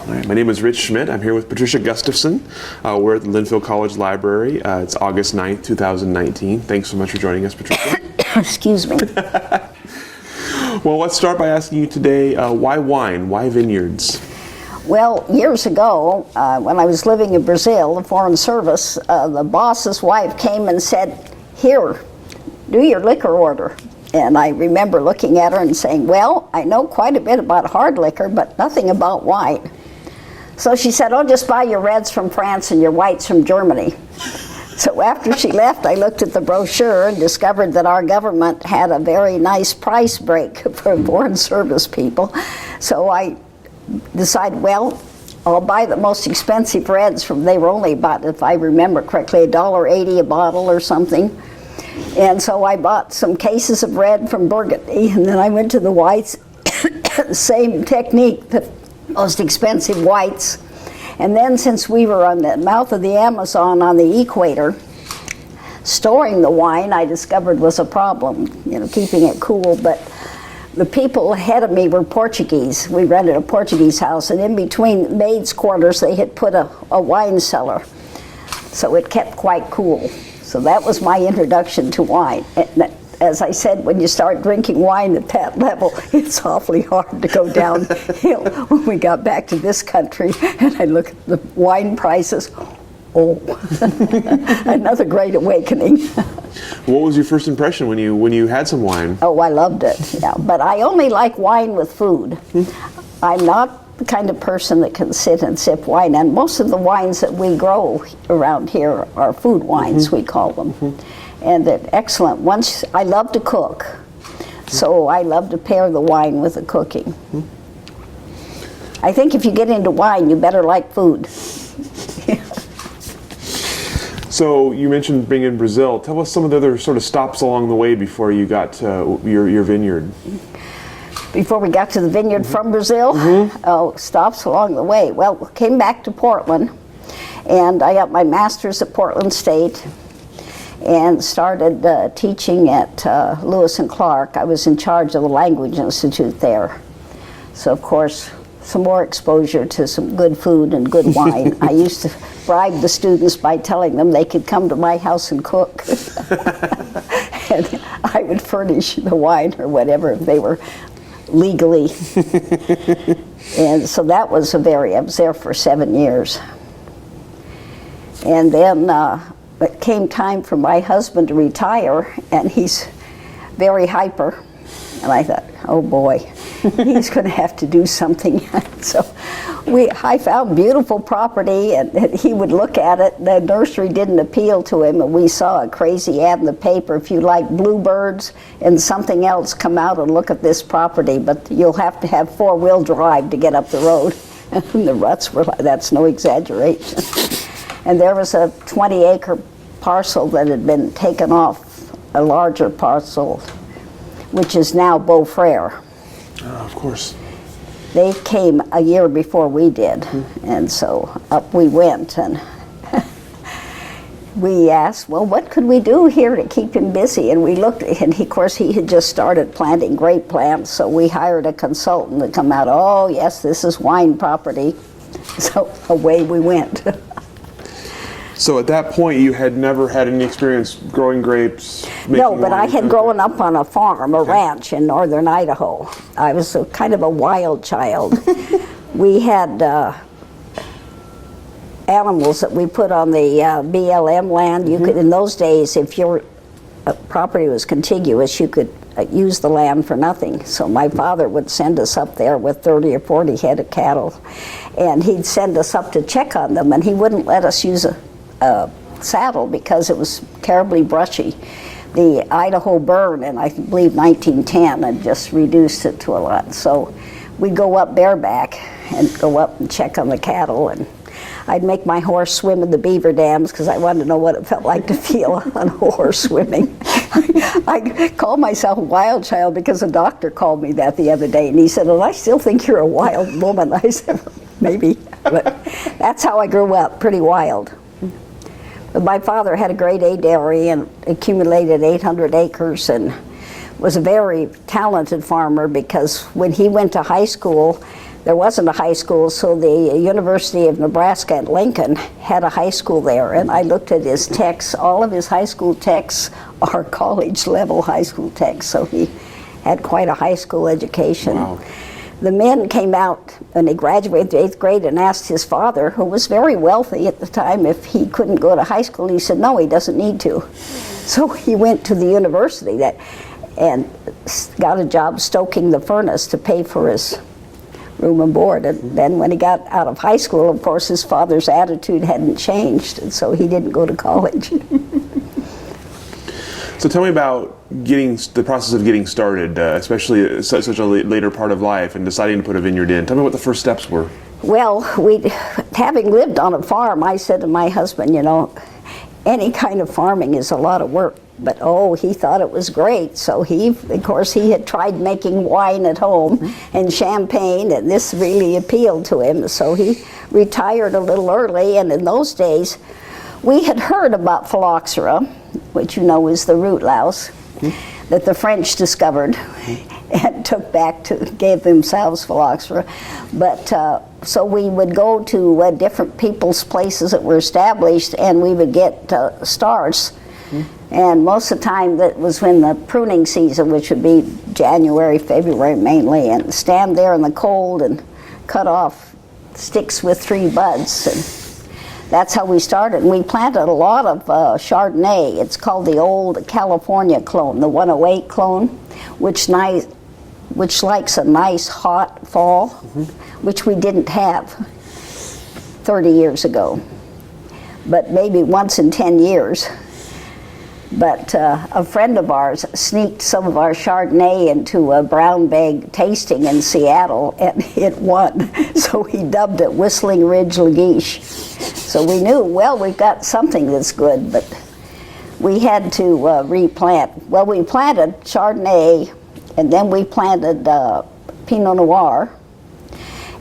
All right, my name is Rich Schmidt. I'm here with Patricia Gustafson. We're at the Linfield College Library. It's August 9th, 2019. Thanks so much for joining us, Patricia. Excuse me. Well, let's start by asking you today, why wine? Why vineyards? Well, years ago, when I was living in Brazil, the Foreign Service, the boss's wife came and said, "Here, do your liquor order." And I remember looking at her and saying, "Well, I know quite a bit about hard liquor, but nothing about wine." So she said, "Oh, just buy your reds from France and your whites from Germany." So after she left, I looked at the brochure and discovered that our government had a very nice price break for Foreign Service people. So I decided, well, I'll buy the most expensive reds from, they were only about, if I remember correctly, $1.80 a bottle or something. And so I bought some cases of red from Burgundy, and then I went to the whites, same technique, the most expensive whites. And then since we were on the mouth of the Amazon on the equator, storing the wine I discovered was a problem, keeping it cool. But the people ahead of me were Portuguese. We rented a Portuguese house, and in between maids' quarters they had put a wine cellar. So it kept quite cool. So that was my introduction to wine. And as I said, when you start drinking wine at that level, it's awfully hard to go downhill. When we got back to this country and I look at the wine prices, another great awakening. What was your first impression when you had some wine? Oh, I loved it, yeah. But I only like wine with food. I'm not the kind of person that can sit and sip wine, and most of the wines that we grow around here are food wines, we call them. And they're excellent. Once I love to cook, so I love to pair the wine with the cooking. I think if you get into wine, you better like food. So you mentioned being in Brazil. Tell us some of the other sort of stops along the way before you got to your vineyard. Before we got to the vineyard from Brazil? Oh, stops along the way. Well, came back to Portland, and I got my master's at Portland State, and started teaching at Lewis and Clark. I was in charge of the Language Institute there. So of course, some more exposure to some good food and good wine. I used to bribe the students by telling them they could come to my house and cook. And I would furnish the wine or whatever if they were legally. And so that was I was there for 7 years. And then it came time for my husband to retire, and he's very hyper. And I thought, oh boy, he's going to have to do something. So I found beautiful property, and he would look at it. The nursery didn't appeal to him, and we saw a crazy ad in the paper. If you like bluebirds and something else, come out and look at this property, but you'll have to have four-wheel drive to get up the road. And the ruts were like, that's no exaggeration. And there was a 20-acre parcel that had been taken off a larger parcel, which is now Beaufrere. Of course. They came a year before we did, and so up we went, and we asked, well, what could we do here to keep him busy? And we looked, and of course he had just started planting grape plants, so we hired a consultant to come out, oh yes, this is wine property. So away we went. So at that point, you had never had any experience growing grapes? No, but I had grown up on a farm, a ranch in northern Idaho. I was kind of a wild child. We had animals that we put on the BLM land. You could, in those days, if your property was contiguous, you could use the land for nothing. So my father would send us up there with 30 or 40 head of cattle, and he'd send us up to check on them, and he wouldn't let us use a saddle because it was terribly brushy. The Idaho burn in, I believe, 1910 had just reduced it to a lot. So we'd go up bareback and go up and check on the cattle, and I'd make my horse swim in the beaver dams because I wanted to know what it felt like to feel on a horse swimming. I called myself a wild child because a doctor called me that the other day, and he said, well, I still think you're a wild woman. I said, maybe, but that's how I grew up, pretty wild. But my father had a grade A dairy and accumulated 800 acres and was a very talented farmer, because when he went to high school, there wasn't a high school, so the University of Nebraska at Lincoln had a high school there, and I looked at his texts. All of his high school texts are college-level high school texts, so he had quite a high school education. Wow. The men came out when he graduated 8th grade and asked his father, who was very wealthy at the time, if he couldn't go to high school. He said, no, he doesn't need to. So he went to the university and got a job stoking the furnace to pay for his room and board. And then when he got out of high school, of course, his father's attitude hadn't changed, and so he didn't go to college. So tell me about the process of getting started, especially at such a later part of life and deciding to put a vineyard in. Tell me what the first steps were. Well, having lived on a farm, I said to my husband, you know, any kind of farming is a lot of work. But he thought it was great. So of course, he had tried making wine at home and champagne, and this really appealed to him. So he retired a little early, and in those days, we had heard about phylloxera, which you know is the root louse, that the French discovered and took back gave themselves phylloxera. But so we would go to different people's places that were established, and we would get starts. And most of the time that was when the pruning season, which would be January, February mainly, and stand there in the cold and cut off sticks with 3 buds. And that's how we started. And we planted a lot of Chardonnay. It's called the old California clone, the 108 clone, which likes a nice hot fall, which we didn't have 30 years ago, but maybe once in 10 years. But a friend of ours sneaked some of our Chardonnay into a brown bag tasting in Seattle, and it won. So he dubbed it Whistling Ridge Lageesh. So we knew, well, we've got something that's good, but we had to replant. Well, we planted Chardonnay, and then we planted Pinot Noir.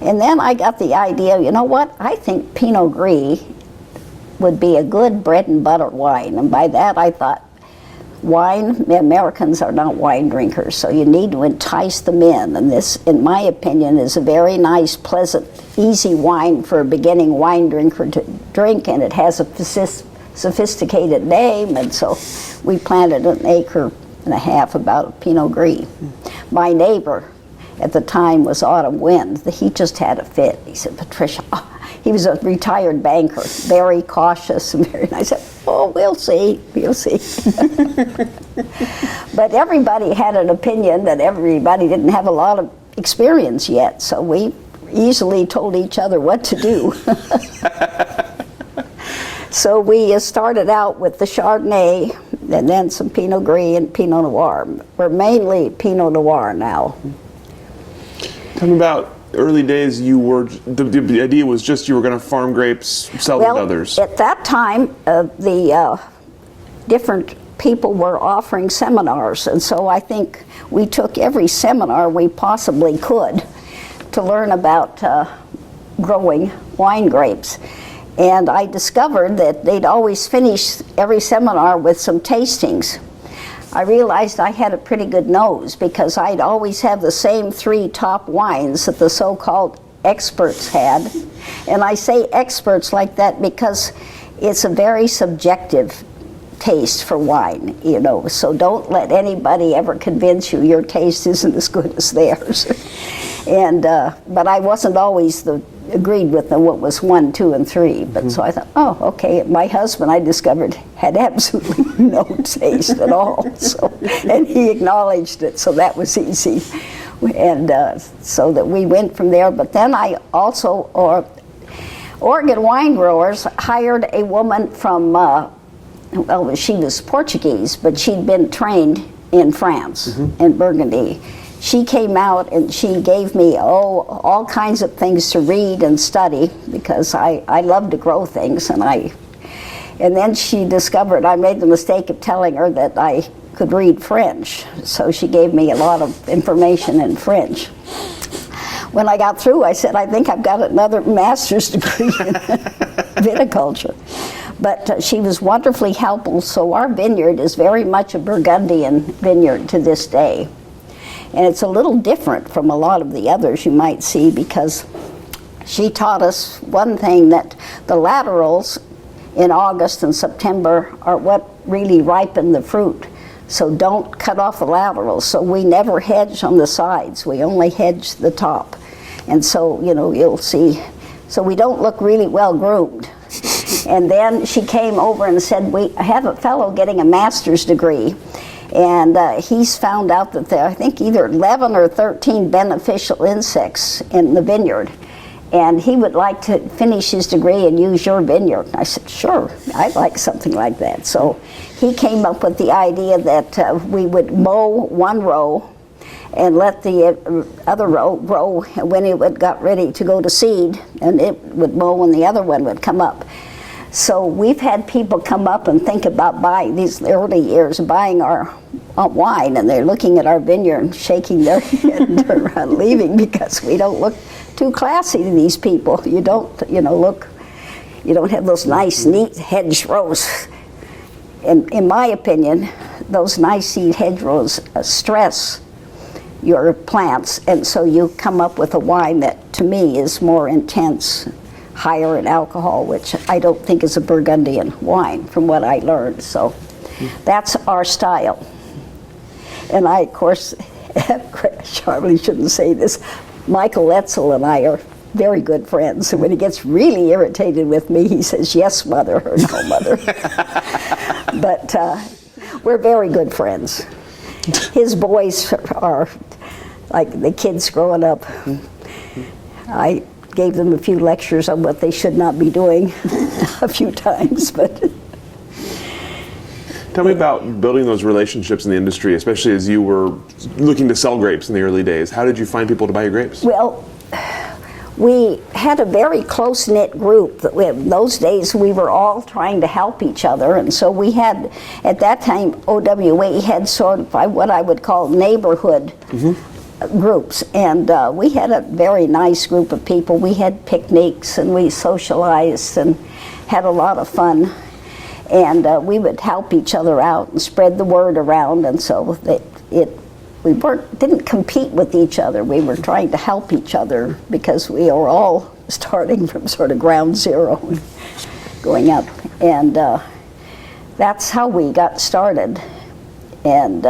And then I got the idea, you know what, I think Pinot Gris would be a good bread and butter wine. And by that I thought, Americans are not wine drinkers, so you need to entice them in. And this, in my opinion, is a very nice, pleasant, easy wine for a beginning wine drinker to drink, and it has a sophisticated name. And so we planted 1.5 acres about Pinot Gris. My neighbor at the time was Autumn Wind. He just had a fit. He said, Patricia, he was a retired banker, very cautious and very nice. I said, we'll see. But everybody had an opinion that everybody didn't have a lot of experience yet, so we easily told each other what to do. So we started out with the Chardonnay, and then some Pinot Gris and Pinot Noir. We're mainly Pinot Noir now. Tell me about early days. The idea was just you were going to farm grapes, sell them to others. At that time, the different people were offering seminars, and so I think we took every seminar we possibly could to learn about growing wine grapes. And I discovered that they'd always finish every seminar with some tastings. I realized I had a pretty good nose because I'd always have the same 3 top wines that the so-called experts had. And I say experts like that because it's a very subjective taste for wine, you know, so don't let anybody ever convince you your taste isn't as good as theirs. And but I wasn't always agreed with them what was 1, 2, and 3. But so I thought, okay. My husband, I discovered, had absolutely no taste at all. So, and he acknowledged it, so that was easy. And so that we went from there. But then I also, Oregon wine growers hired a woman from, well, she was Portuguese, but she'd been trained in France, in Burgundy. She came out and she gave me all kinds of things to read and study because I love to grow things, and then she discovered I made the mistake of telling her that I could read French, so she gave me a lot of information in French. When I got through, I said, I think I've got another master's degree in viticulture. But she was wonderfully helpful, so our vineyard is very much a Burgundian vineyard to this day. And it's a little different from a lot of the others you might see, because she taught us one thing, that the laterals in August and September are what really ripen the fruit. So don't cut off the laterals. So we never hedge on the sides. We only hedge the top. And so, you know, you'll see. So we don't look really well groomed. And then she came over and said, we have a fellow getting a master's degree. And he's found out that there are, I think, either 11 or 13 beneficial insects in the vineyard. And he would like to finish his degree and use your vineyard. I said, sure, I'd like something like that. So he came up with the idea that we would mow one row and let the other row grow when it got ready to go to seed, and it would mow and the other one would come up. So we've had people come up and think about buying, these early years, buying our wine, and they're looking at our vineyard and shaking their head and turn around leaving, because we don't look too classy to these people. You don't, you know, you don't have those nice, neat hedgerows. And in my opinion, those nice, neat hedgerows stress your plants, and so you come up with a wine that, to me, is more intense, higher in alcohol, which I don't think is a Burgundian wine, from what I learned. So that's our style. And I, of course, Charlie shouldn't say this, Michael Etzel and I are very good friends. And when he gets really irritated with me, he says, yes, mother, or no, mother. But we're very good friends. His boys are like the kids growing up. I gave them a few lectures on what they should not be doing a few times, but. Tell me about building those relationships in the industry, especially as you were looking to sell grapes in the early days. How did you find people to buy your grapes? Well, we had a very close-knit group. In those days, we were all trying to help each other, and so we had, at that time, OWA had sort of what I would call neighborhood groups, and we had a very nice group of people. We had picnics, and we socialized and had a lot of fun. And we would help each other out and spread the word around, and so we didn't compete with each other. We were trying to help each other, because we were all starting from sort of ground zero and going up. And that's how we got started. And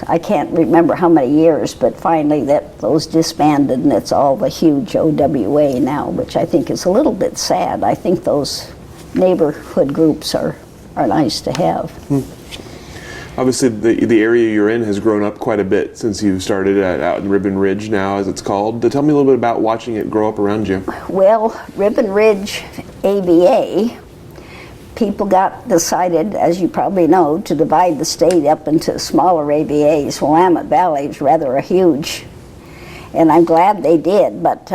I can't remember how many years, but finally those disbanded, and it's all the huge OWA now, which I think is a little bit sad. I think those neighborhood groups are nice to have. Obviously, the area you're in has grown up quite a bit since you started out in Ribbon Ridge now, as it's called. Tell me a little bit about watching it grow up around you. Well, Ribbon Ridge AVA, people decided, as you probably know, to divide the state up into smaller AVAs. Willamette Valley is rather huge, and I'm glad they did. But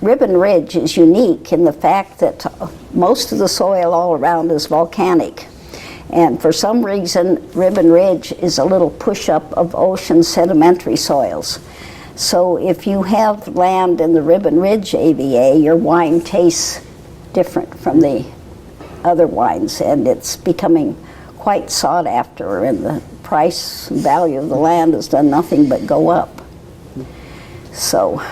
Ribbon Ridge is unique in the fact that most of the soil all around is volcanic. And for some reason, Ribbon Ridge is a little push-up of ocean sedimentary soils. So if you have land in the Ribbon Ridge AVA, your wine tastes different from the other wines, and it's becoming quite sought after, and the price and value of the land has done nothing but go up. So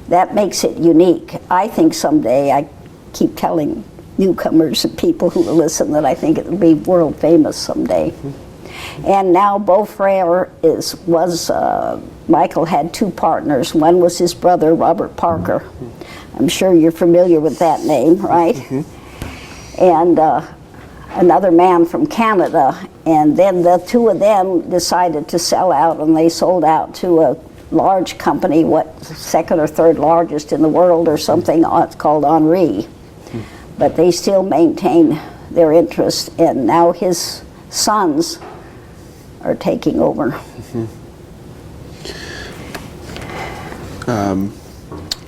that makes it unique. I think someday, I keep telling newcomers and people who will listen that I think it'll be world famous someday. And now Beaufrere Michael had two partners. One was his brother, Robert Parker. I'm sure you're familiar with that name, right? And another man from Canada. And then the two of them decided to sell out, and they sold out to a large company, second or third largest in the world or something. It's called Henri. But they still maintain their interest, and now his sons are taking over. Tell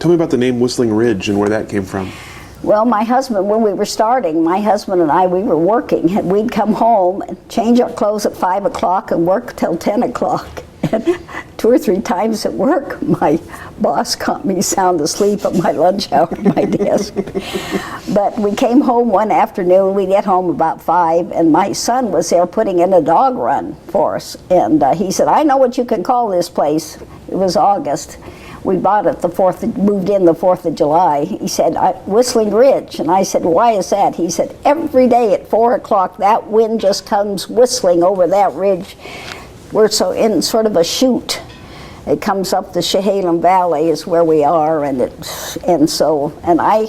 me about the name Whistling Ridge and where that came from. Well, my husband, when we were starting, my husband and I, we were working, and we'd come home and change our clothes at 5 o'clock and work till 10 o'clock. And 2 or 3 times at work, my boss caught me sound asleep at my lunch hour at my desk. But we came home one afternoon. We get home about 5, and my son was there putting in a dog run for us. And he said, "I know what you can call this place." It was August. We bought it moved in the 4th of July. He said, "Whistling Ridge." And I said, "Why is that?" He said, "Every day at 4 o'clock, that wind just comes whistling over that ridge. We're so in sort of a chute. It comes up the Chehalem Valley is where we are, and I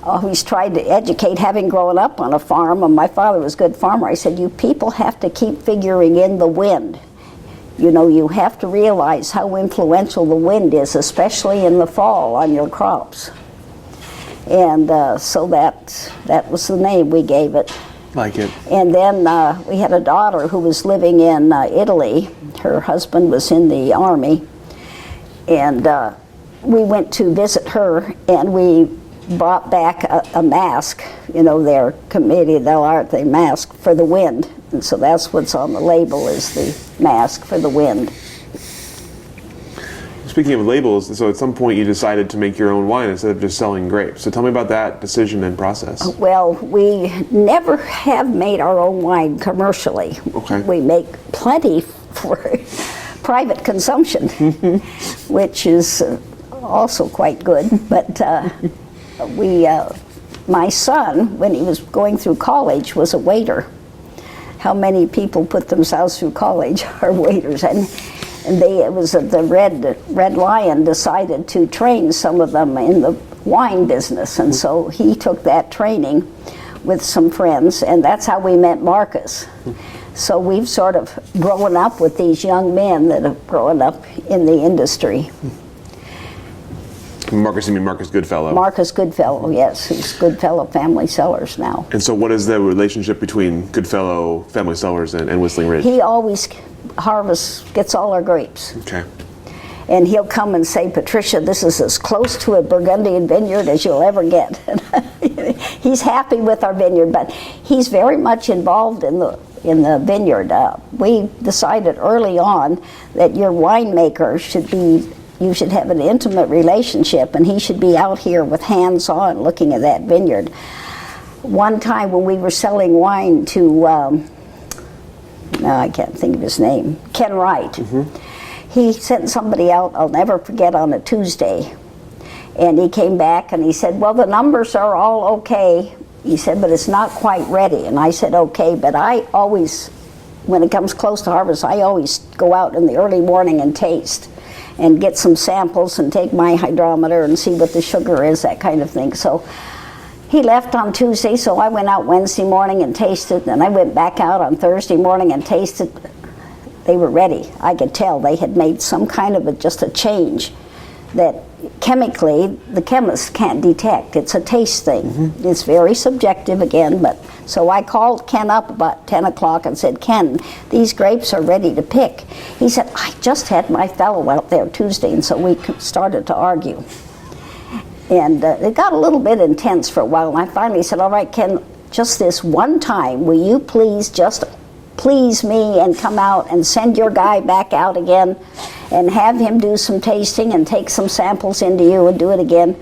always tried to educate, having grown up on a farm, and my father was a good farmer. I said, "You people have to keep figuring in the wind. You know, you have to realize how influential the wind is, especially in the fall on your crops." And so that was the name we gave it. Like it. And then we had a daughter who was living in Italy. Her husband was in the army. And we went to visit her, and we brought back a mask, you know, their Commedia dell'arte mask for the wind. And so that's what's on the label, is the mask for the wind. Speaking of labels, so at some point you decided to make your own wine instead of just selling grapes. So tell me about that decision and process. Well, we never have made our own wine commercially. Okay. We make plenty for private consumption, which is also quite good. But my son, when he was going through college, was a waiter. How many people put themselves through college are waiters, and the Red Lion decided to train some of them in the wine business, and so he took that training with some friends, and that's how we met Marcus. So we've sort of grown up with these young men that have grown up in the industry. Marcus, you mean Marcus Goodfellow? Marcus Goodfellow, yes, who's Goodfellow Family Cellars now. And so what is the relationship between Goodfellow Family Cellars and Whistling Ridge? He always gets all our grapes. Okay. And he'll come and say, "Patricia, this is as close to a Burgundian vineyard as you'll ever get." He's happy with our vineyard, but he's very much involved in the vineyard. We decided early on that your winemaker you should have an intimate relationship, and he should be out here with hands-on looking at that vineyard. One time when we were selling wine to, I can't think of his name, Ken Wright, he sent somebody out, I'll never forget, on a Tuesday. And he came back and he said, "Well, the numbers are all okay." He said, "But it's not quite ready." And I said, "Okay," but I always, when it comes close to harvest, I always go out in the early morning and taste and get some samples and take my hydrometer and see what the sugar is, that kind of thing. So he left on Tuesday, so I went out Wednesday morning and tasted, and I went back out on Thursday morning and tasted. They were ready. I could tell they had made some kind of just a change that chemically the chemists can't detect. It's a taste thing. It's very subjective again, but so I called Ken up about 10 o'clock and said, "Ken, these grapes are ready to pick." He said, "I just had my fellow out there Tuesday," and so we started to argue. And it got a little bit intense for a while, and I finally said, "All right, Ken, just this one time, will you please just please me and come out and send your guy back out again and have him do some tasting and take some samples into you and do it again?"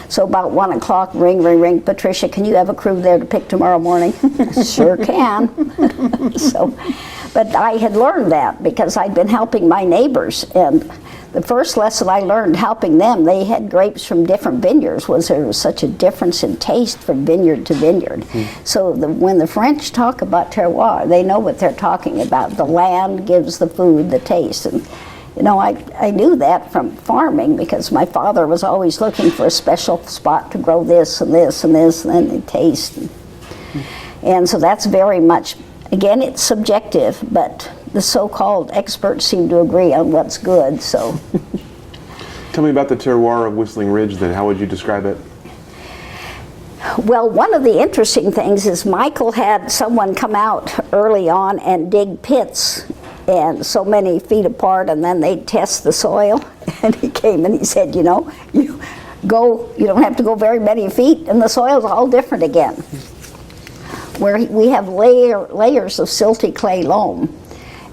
So about 1 o'clock, ring, ring, ring, "Patricia, can you have a crew there to pick tomorrow morning?" Sure can. But I had learned that because I'd been helping my neighbors, and the first lesson I learned helping them, they had grapes from different vineyards, was there was such a difference in taste from vineyard to vineyard. So when the French talk about terroir, they know what they're talking about. The land gives the food the taste. And you know, I knew that from farming because my father was always looking for a special spot to grow this and this and this, and then the taste. And so that's very much, again, it's subjective, but the so-called experts seem to agree on what's good, so. Tell me about the terroir of Whistling Ridge then. How would you describe it? Well, one of the interesting things is Michael had someone come out early on and dig pits and so many feet apart, and then they'd test the soil. And he came and he said, "You know, you don't have to go very many feet and the soil's all different again." Where we have layers of silty clay loam,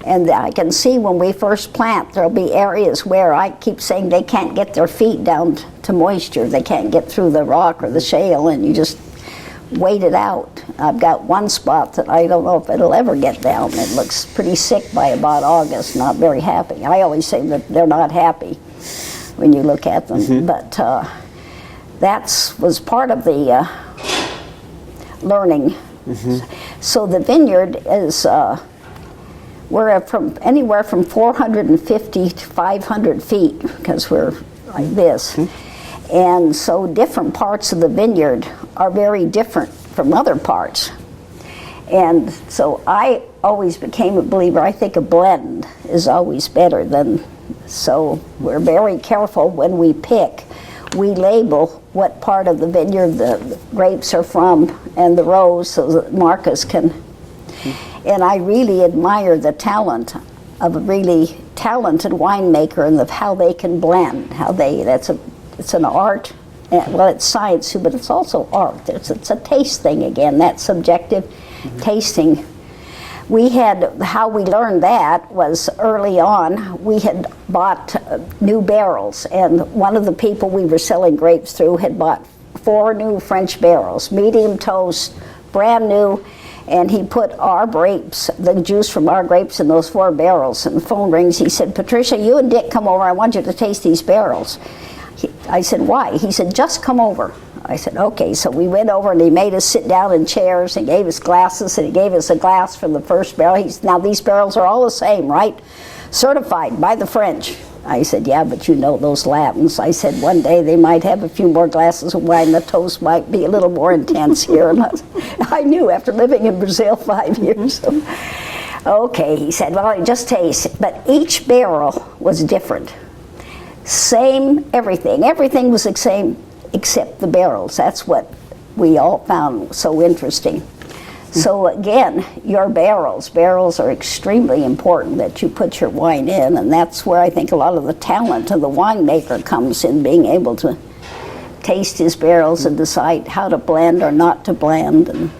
And I can see when we first plant, there'll be areas where I keep saying they can't get their feet down to moisture. They can't get through the rock or the shale, and you just wait it out. I've got one spot that I don't know if it'll ever get down. It looks pretty sick by about August, not very happy. I always say that they're not happy when you look at them, but that was part of the learning. So the vineyard is, we're from anywhere from 450 to 500 feet, because we're like this. And so different parts of the vineyard are very different from other parts. And so I always became a believer. I think a blend is always better than, so we're very careful when we pick. We label what part of the vineyard the grapes are from and the rows so that Marcus can. And I really admire the talent of a really talented winemaker and how they can blend, it's an art. Well, it's science too, but it's also art. It's a taste thing again, that subjective tasting. How we learned that was early on. We had bought new barrels, and one of the people we were selling grapes through had bought 4 new French barrels, medium toast, brand new, and he put our grapes, the juice from our grapes, in those 4 barrels. And the phone rings. He said, "Patricia, you and Dick come over. I want you to taste these barrels." I said, "Why?" He said, "Just come over." I said, "Okay." So we went over, and he made us sit down in chairs and gave us glasses, and he gave us a glass from the first barrel. He said, "Now these barrels are all the same, right? Certified by the French." I said, "Yeah, but you know those Latins." I said, "One day they might have a few more glasses of wine. The toast might be a little more intense here." And I knew after living in Brazil 5 years. So. Okay, he said, "Well, just taste it." But each barrel was different. Same everything. Everything was the same except the barrels. That's what we all found so interesting. So again, your barrels are extremely important that you put your wine in, and that's where I think a lot of the talent of the winemaker comes in, being able to taste his barrels and decide how to blend or not to blend. And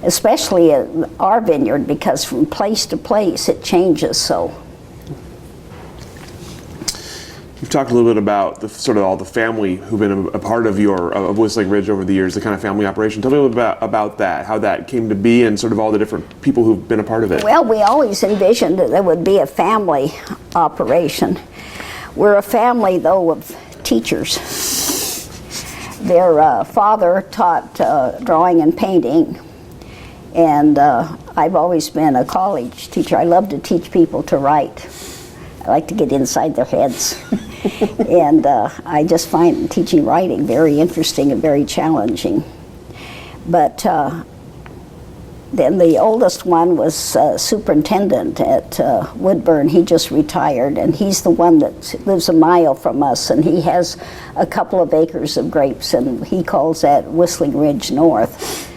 especially our vineyard, because from place to place it changes so. You've talked a little bit about sort of all the family who've been a part of of Whistling Ridge over the years, the kind of family operation. Tell me a little bit about that, how that came to be, and sort of all the different people who've been a part of it. Well, we always envisioned that there would be a family operation. We're a family, though, of teachers. Their father taught drawing and painting, and I've always been a college teacher. I love to teach people to write. I like to get inside their heads. And I just find teaching writing very interesting and very challenging. But then the oldest one was superintendent at Woodburn. He just retired, and he's the one that lives a mile from us, and he has a couple of acres of grapes, and he calls that Whistling Ridge North.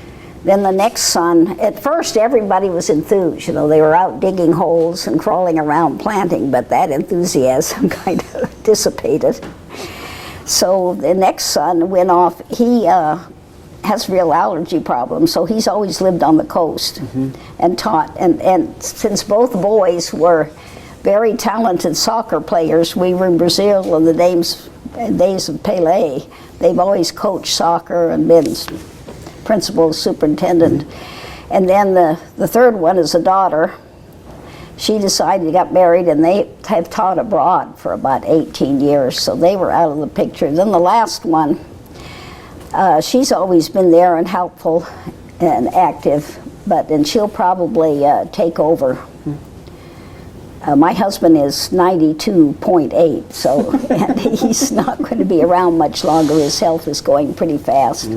Then the next son, at first everybody was enthused. You know, they were out digging holes and crawling around planting, but that enthusiasm kind of dissipated. So the next son went off. He has real allergy problems, so he's always lived on the coast and taught. And since both boys were very talented soccer players, we were in Brazil in the days of Pelé. They've always coached soccer and been principal superintendent. And then the third one is a daughter. She decided to get married, and they have taught abroad for about 18 years, so they were out of the picture. Then the last one, she's always been there and helpful and active, and she'll probably take over. My husband is 92.8, so and he's not going to be around much longer. His health is going pretty fast.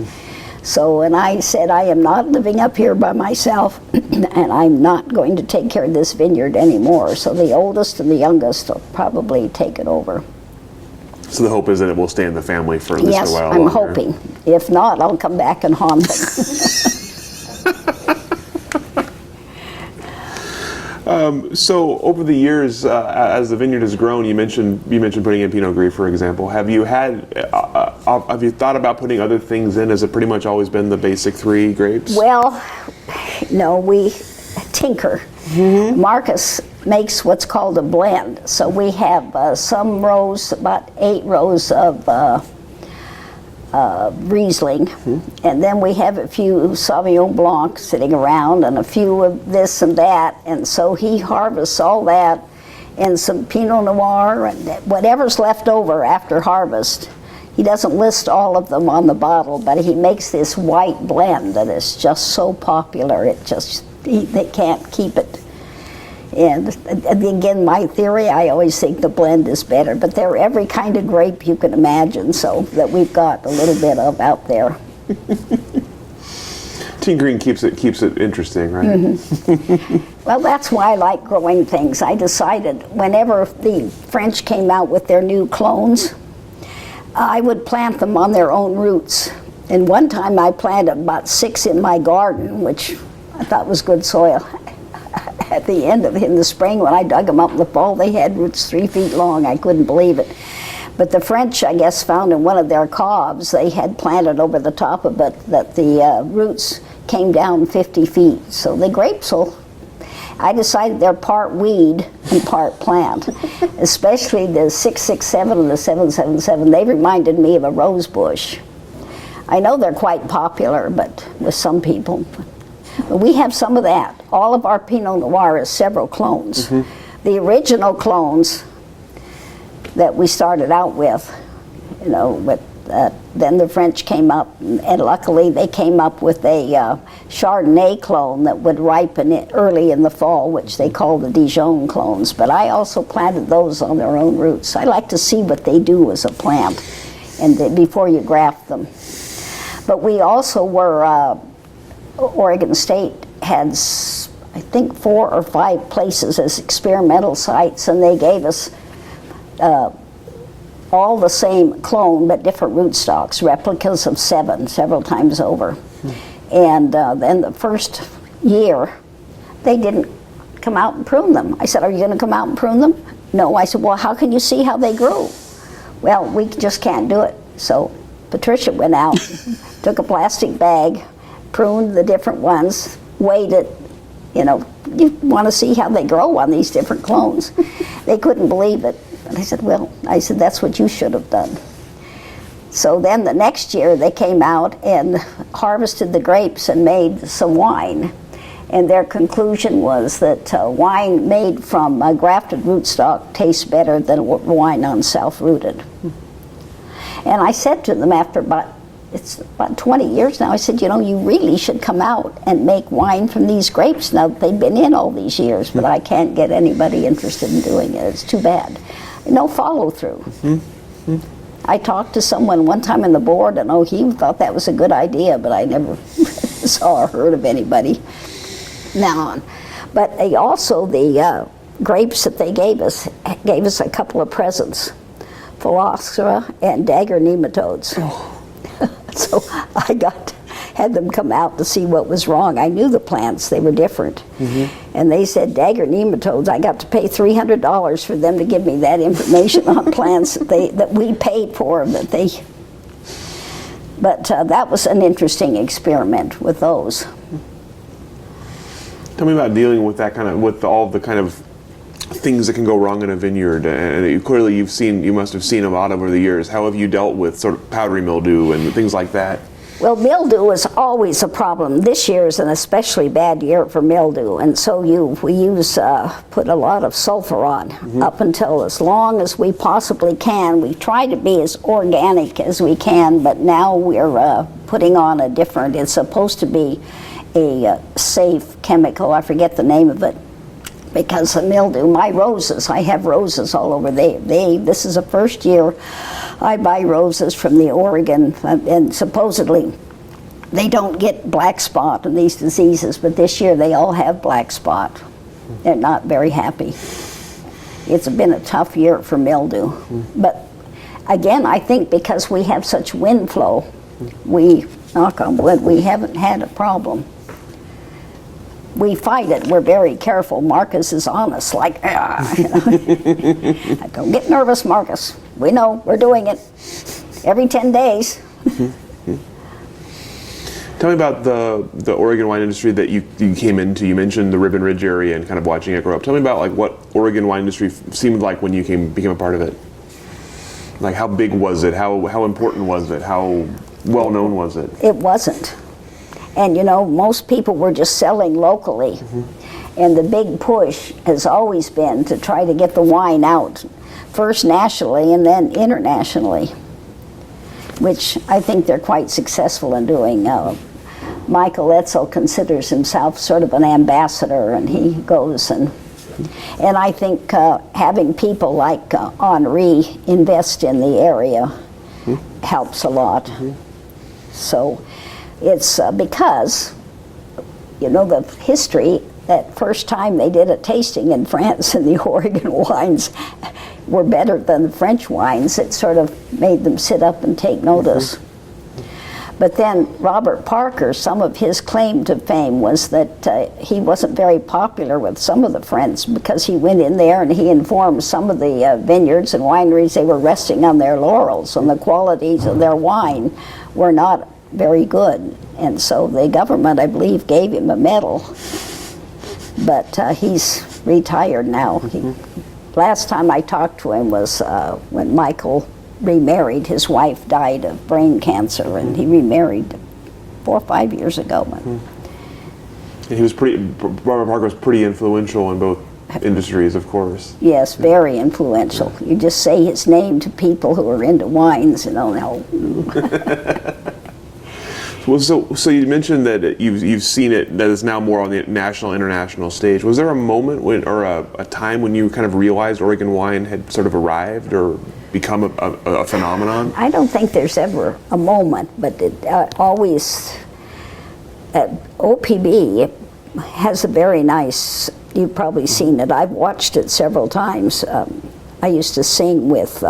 So, and I said, I am not living up here by myself, and I'm not going to take care of this vineyard anymore. So the oldest and the youngest will probably take it over. So the hope is that it will stay in the family for at least a while longer. Yes, I'm longer. hoping. If not, I'll come back and haunt them. So over the years, as the vineyard has grown, you mentioned putting in Pinot Gris, for example. Have you thought about putting other things in? Has it pretty much always been the basic 3 grapes? Well, no, tinker. Marcus makes what's called a blend. So we have some rows, about 8 rows of Riesling, and then we have a few Sauvignon Blanc sitting around and a few of this and that, and so he harvests all that and some Pinot Noir and whatever's left over after harvest. He doesn't list all of them on the bottle, but he makes this white blend that is just so popular, they can't keep it. And again, my theory, I always think the blend is better, but they're every kind of grape you can imagine, so that we've got a little bit of out there. Tinkering keeps it interesting, right? Well, that's why I like growing things. I decided whenever the French came out with their new clones, I would plant them on their own roots. And one time I planted about 6 in my garden, which I thought was good soil. At the end of in the spring, when I dug them up in the fall, they had roots 3 feet long. I couldn't believe it. But the French, I guess, found in one of their cobs, they had planted over the top of it, that the roots came down 50 feet. So the grapes I decided they're part weed and part plant, especially the 667 and the 777. They reminded me of a rose bush. I know they're quite popular, but with some people. But we have some of that. All of our Pinot Noir is several clones. The original clones that we started out with, then the French came up, and luckily they came up with a Chardonnay clone that would ripen early in the fall, which they call the Dijon clones. But I also planted those on their own roots. I like to see what they do as a plant and before you graft them. But we also were, Oregon State had, I think, 4 or 5 places as experimental sites, and they gave us all the same clone but different rootstocks, replicas of 7 several times over. And then the first year, they didn't come out and prune them. I said, "Are you going to come out and prune them?" No. I said, "Well, how can you see how they grew?" "Well, we just can't do it." So Patricia went out, took a plastic bag, pruned the different ones, weighed it. You want to see how they grow on these different clones. They couldn't believe it. And I said, "That's what you should have done." So then the next year they came out and harvested the grapes and made some wine. And their conclusion was that wine made from grafted rootstock tastes better than wine on self-rooted. And I said to them after it's about 20 years now, I said, "You really should come out and make wine from these grapes now that they've been in all these years, but I can't get anybody interested in doing it. It's too bad." No follow-through. I talked to someone one time on the board, and he thought that was a good idea, but I never saw or heard of anybody now on. But the grapes that they gave us a couple of presents, Phylloxera and dagger nematodes. So I had them come out to see what was wrong. I knew the plants, they were different. And they said dagger nematodes, I got to pay $300 for them to give me that information on plants that we paid for. But that was an interesting experiment with those. Tell me about dealing with that with all the kind of things that can go wrong in a vineyard, and clearly you must have seen a lot over the years. How have you dealt with sort of powdery mildew and things like that? Well, mildew is always a problem. This year is an especially bad year for mildew, and so we put a lot of sulfur on up until as long as we possibly can. We try to be as organic as we can, but now we're putting on it's supposed to be a safe chemical. I forget the name of it. Because of mildew, my roses, I have roses all over. This is the first year I buy roses from the Oregon, and supposedly they don't get black spot and these diseases, but this year they all have black spot. They're not very happy. It's been a tough year for mildew. But again, I think because we have such wind flow, knock on wood, we haven't had a problem. We fight it. We're very careful. Marcus is honest, like, Don't get nervous, Marcus. We know, we're doing it every 10 days. Tell me about the Oregon wine industry that you came into. You mentioned the Ribbon Ridge area and kind of watching it grow up. Tell me about like what Oregon wine industry seemed like when you became a part of it. Like how big was it? How important was it? How well known was it? It wasn't. And you know, most people were just selling locally. Mm-hmm. And the big push has always been to try to get the wine out, first nationally and then internationally, which I think they're quite successful in doing. Michael Etzel considers himself sort of an ambassador, and he goes and I think having people like Henri invest in the area helps a lot. Mm-hmm. So it's because, you know, the history, that first time they did a tasting in France and the Oregon wines were better than the French wines, it sort of made them sit up and take notice. Mm-hmm. But then Robert Parker, some of his claim to fame was that he wasn't very popular with some of the French because he went in there and he informed some of the vineyards and wineries they were resting on their laurels and the qualities of their wine were not very good. And so the government, I believe, gave him a medal. But he's retired now. Last time I talked to him was when Michael remarried. His wife died of brain cancer, and he remarried 4 or 5 years ago. And he was Robert Parker was pretty influential in both industries, of course. Yes, very influential. You just say his name to people who are into wines, and they'll know. Well, so you mentioned that you've seen it, that is now more on the national, international stage. Was there a moment or a time when you kind of realized Oregon wine had sort of arrived or become a phenomenon? I don't think there's ever a moment, but it always, OPB has a very nice, you've probably seen it, I've watched it several times. I used to sing with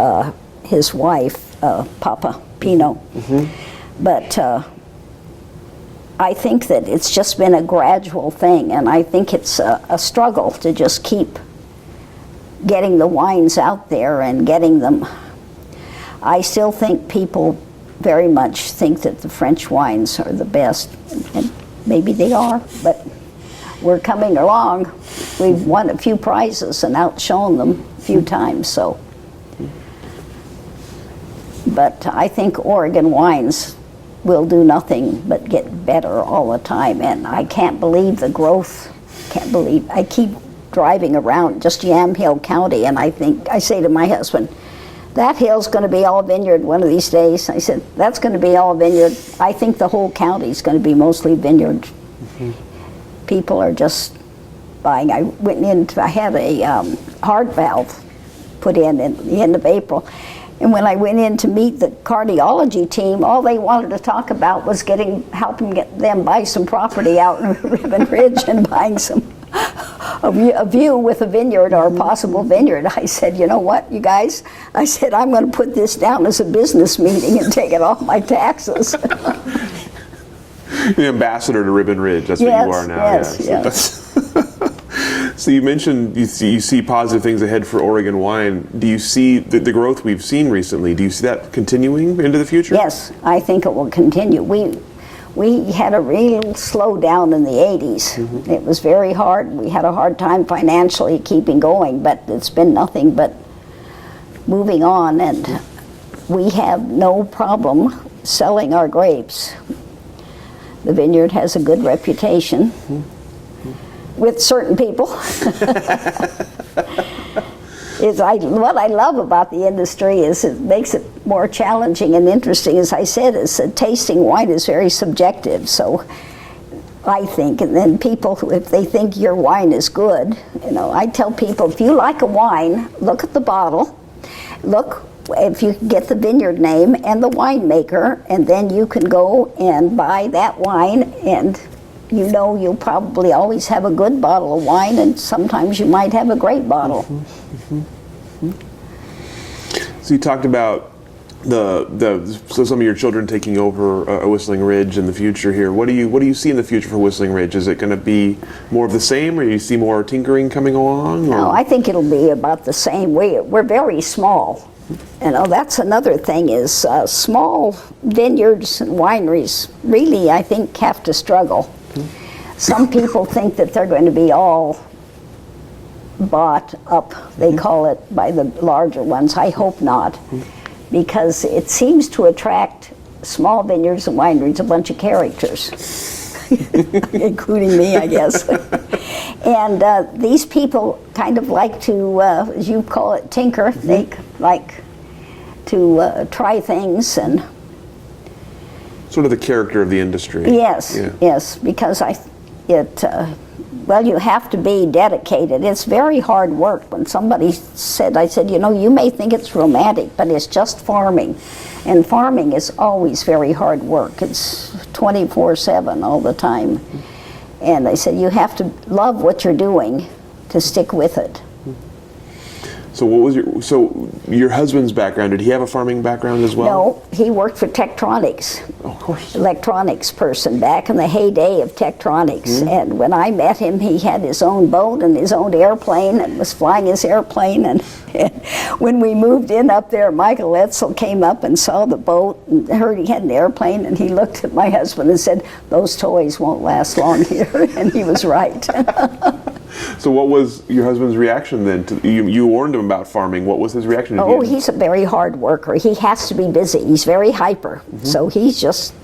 his wife, Papa Pino, but I think that it's just been a gradual thing, and I think it's a struggle to just keep getting the wines out there and getting them. I still think people very much think that the French wines are the best, and maybe they are, but we're coming along. We've won a few prizes and outshone them a few times, so. But I think Oregon wines will do nothing but get better all the time, and I can't believe the growth. I keep driving around just Yamhill County, and I say to my husband, that hill's going to be all vineyard one of these days. I said, that's going to be all vineyard. I think the whole county's going to be mostly vineyard. People are just buying. I had a heart valve put in at the end of April. And when I went in to meet the cardiology team, all they wanted to talk about was helping get them buy some property out in Ribbon Ridge and buying a view with a vineyard or a possible vineyard. I said, you know what, you guys? I said, I'm going to put this down as a business meeting and take it off my taxes. The ambassador to Ribbon Ridge, that's what you are now. Yes. So you mentioned you see positive things ahead for Oregon wine. Do you see the growth we've seen recently? Do you see that continuing into the future? Yes, I think it will continue. We had a real slowdown in the 80s. It was very hard. We had a hard time financially keeping going, but it's been nothing but moving on, and we have no problem selling our grapes. The vineyard has a good reputation. With certain people. What I love about the industry is it makes it more challenging and interesting. As I said, tasting wine is very subjective, so I think, and then people, if they think your wine is good, I tell people, if you like a wine, look at the bottle, look if you get the vineyard name and the winemaker, and then you can go and buy that wine, and you'll probably always have a good bottle of wine, and sometimes you might have a great bottle. So you talked about so some of your children taking over Whistling Ridge in the future here. What do you see in the future for Whistling Ridge? Is it going to be more of the same, or do you see more tinkering coming along? Or? No, I think it'll be about the same. We're very small. You know, that's another thing is small vineyards and wineries really, I think, have to struggle. Some people think that they're going to be all bought up, they call it, by the larger ones. I hope not, because it seems to attract small vineyards and wineries a bunch of characters, including me, I guess. And these people kind of like to, as you call it, tinker. They like to try things and sort of the character of the industry. Yes, yes, because well, you have to be dedicated. It's very hard work. When somebody said, I said, you know, you may think it's romantic, but it's just farming. And farming is always very hard work. It's 24/7 all the time. And they said, you have to love what you're doing to stick with it. So what was your husband's background? Did he have a farming background as well? No, he worked for Tektronix. Oh, of course. Electronics person back in the heyday of Tektronix. And when I met him, he had his own boat and his own airplane and was flying his airplane. And when we moved in up there, Michael Etzel came up and saw the boat and heard he had an airplane, and he looked at my husband and said, those toys won't last long here. And he was right. So what was your husband's reaction then? You warned him about farming. What was his reaction? Oh, he's a very hard worker. He has to be busy. He's very hyper. So he's just,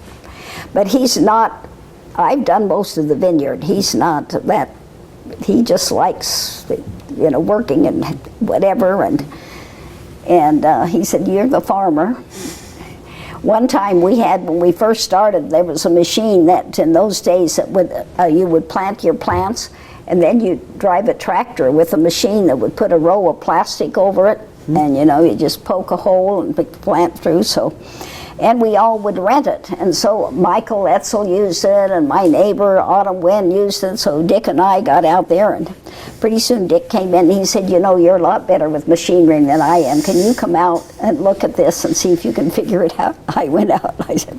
but he's not, I've done most of the vineyard. He's not that, he just likes, you know, working and whatever. And he said, you're the farmer. One time when we first started, there was a machine that in those days that would, you would plant your plants, and then you drive a tractor with a machine that would put a row of plastic over it, and you know, you just poke a hole and pick the plant through. So, and we all would rent it. And so Michael Etzel used it, and my neighbor Autumn Wynn used it. So Dick and I got out there, and pretty soon Dick came in and he said, you know, you're a lot better with machinery than I am. Can you come out and look at this and see if you can figure it out? I went out and I said,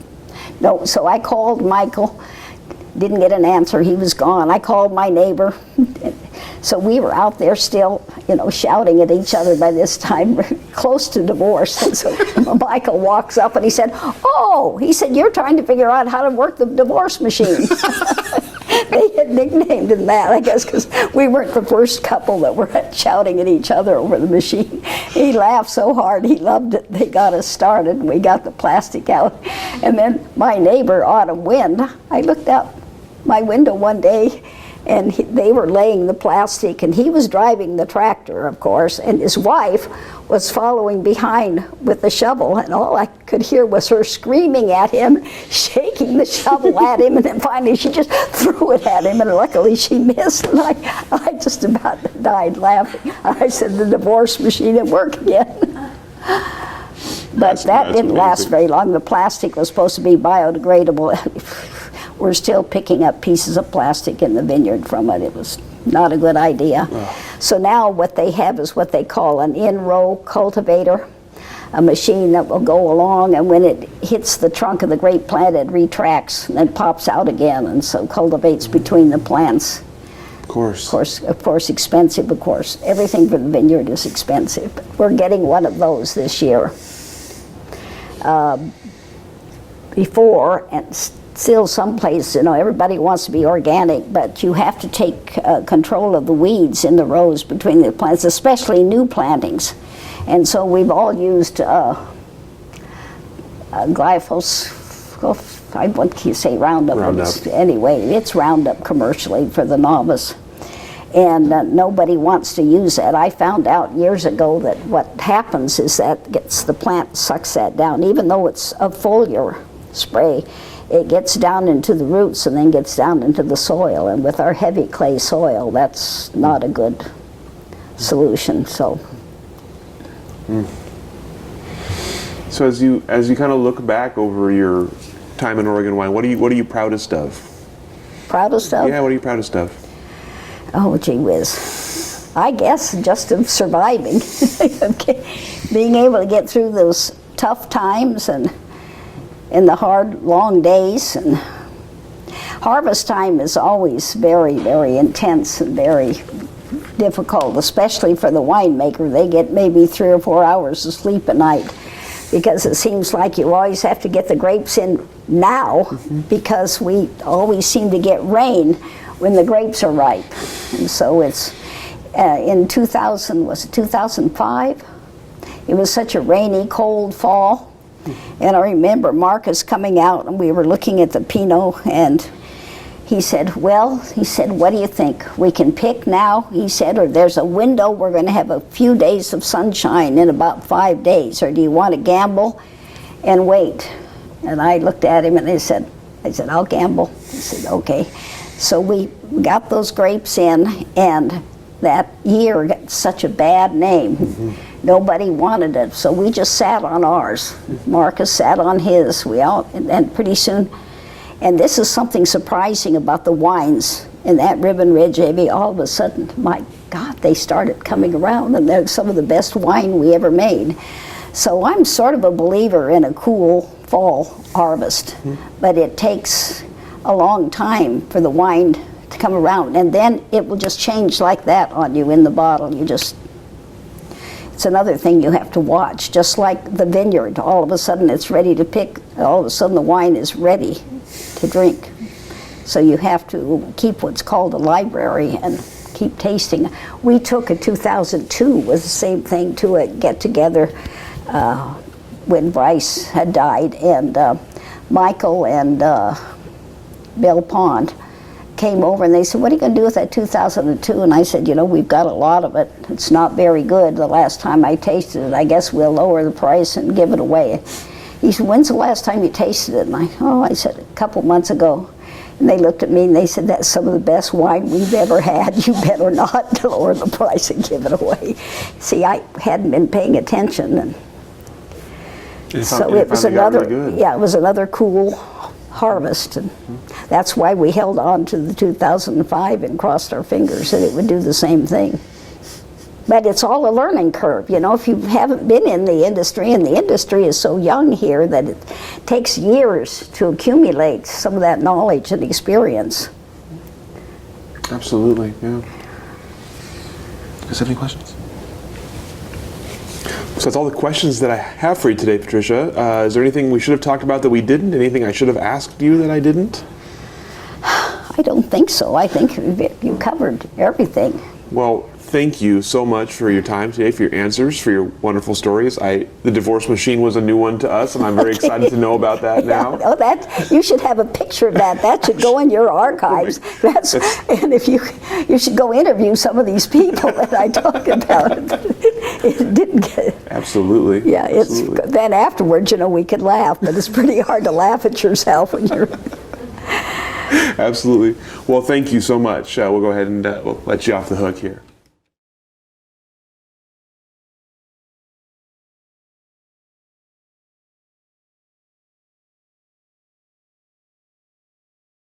no. So I called Michael. Didn't get an answer. He was gone. I called my neighbor. So we were out there still, you know, shouting at each other by this time, close to divorce. And so Michael walks up and he said, oh, he said, you're trying to figure out how to work the divorce machine. They had nicknamed him that, I guess, because we weren't the first couple that were shouting at each other over the machine. He laughed so hard. He loved it. They got us started, and we got the plastic out. And then my neighbor, Autumn Wind, I looked out my window one day, and they were laying the plastic, and he was driving the tractor, of course, and his wife was following behind with the shovel, and all I could hear was her screaming at him, shaking the shovel at him, and then finally she just threw it at him, and luckily she missed, and I just about died laughing. I said, the divorce machine at work again. But that didn't last very long. The plastic was supposed to be biodegradable. We're still picking up pieces of plastic in the vineyard from it. It was not a good idea. So now what they have is what they call an in-row cultivator, a machine that will go along, and when it hits the trunk of the grape plant, it retracts and then pops out again, and so cultivates between the plants. Of course. Of course, expensive, of course. Everything for the vineyard is expensive. But we're getting one of those this year. Before, and still someplace, you know, everybody wants to be organic, but you have to take control of the weeds in the rows between the plants, especially new plantings. And so we've all used glyphosate, I want to say Roundup. Anyway, it's Roundup commercially for the novice. And nobody wants to use that. I found out years ago that what happens is that the plant sucks that down. Even though it's a foliar spray, it gets down into the roots and then gets down into the soil. And with our heavy clay soil, that's not a good solution. So. So as you kind of look back over your time in Oregon wine, what are you proudest of? Proudest of? Yeah, what are you proudest of? Oh, gee whiz. I guess just of surviving. Being able to get through those tough times and in the hard, long days. And harvest time is always very, very intense and very difficult, especially for the winemaker. They get maybe 3 or 4 hours of sleep a night because it seems like you always have to get the grapes in now because we always seem to get rain when the grapes are ripe. And so it's in 2000, was it 2005? It was such a rainy, cold fall. And I remember Marcus coming out and we were looking at the Pinot and he said, well, he said, what do you think? We can pick now, he said, or there's a window, we're going to have a few days of sunshine in about 5 days, or do you want to gamble and wait? And I looked at him and I said, I'll gamble. He said, okay. So we got those grapes in, and that year got such a bad name. Nobody wanted it, so we just sat on ours. Marcus sat on his. And pretty soon, and this is something surprising about the wines in that Ribbon Ridge, Amy, all of a sudden, my God, they started coming around, and they're some of the best wine we ever made. So I'm sort of a believer in a cool fall harvest, but it takes a long time for the wine to come around, and then it will just change like that on you in the bottle. It's another thing you have to watch, just like the vineyard. All of a sudden it's ready to pick, all of a sudden the wine is ready to drink. So you have to keep what's called a library and keep tasting. We took a 2002, was the same thing, to a get-together when Bryce had died, and Michael and Bill Pond came over and they said, what are you going to do with that 2002? And I said, we've got a lot of it. It's not very good. The last time I tasted it, I guess we'll lower the price and give it away. He said, when's the last time you tasted it? And I said, a couple months ago. And they looked at me and they said, that's some of the best wine we've ever had. You better not lower the price and give it away. See, I hadn't been paying attention. And so it was another, it was another cool harvest, and that's why we held on to the 2005 and crossed our fingers that it would do the same thing. But it's all a learning curve, if you haven't been in the industry, and the industry is so young here that it takes years to accumulate some of that knowledge and experience. Absolutely, yeah. Does have any questions? So that's all the questions that I have for you today, Patricia. Is there anything we should have talked about that we didn't? Anything I should have asked you that I didn't? I don't think so. I think you covered everything. Well, thank you so much for your time today, for your answers, for your wonderful stories. The divorce machine was a new one to us, and I'm very excited to know about that now. Oh, you should have a picture of that. That should go in your archives. And if you should go interview some of these people that I talk about. It didn't get. Absolutely. Yeah, Absolutely. Then afterwards, we could laugh, but it's pretty hard to laugh at yourself when you're. Absolutely. Well, thank you so much. We'll go ahead and we'll let you off the hook here.